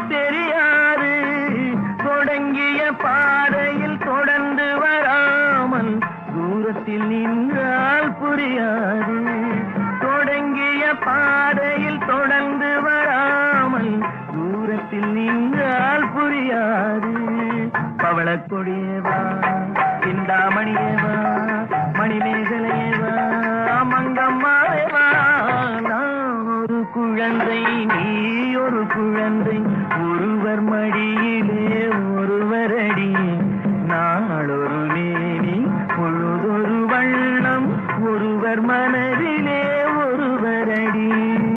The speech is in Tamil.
தெரியாது. தொடங்கிய பாதையில் தொடர்ந்து வராமல் தூரத்தில் நின்றால் புரியாது. தொடங்கிய பாதையில் தொடர்ந்து வராமல் தூரத்தில் நின்றால் புரியாது. பவளக்கொடியேவா, சிந்தாமணியேவா, மணிமேகலையேவா, மங்கம்மாவேவா. நான் ஒரு குழந்தை, நீ ஒரு குழந்தை, ஒருவர் மடியிலே ஒருவரடி. நாளொரு மேனி, பொழுதொரு வண்ணம், ஒருவர் மன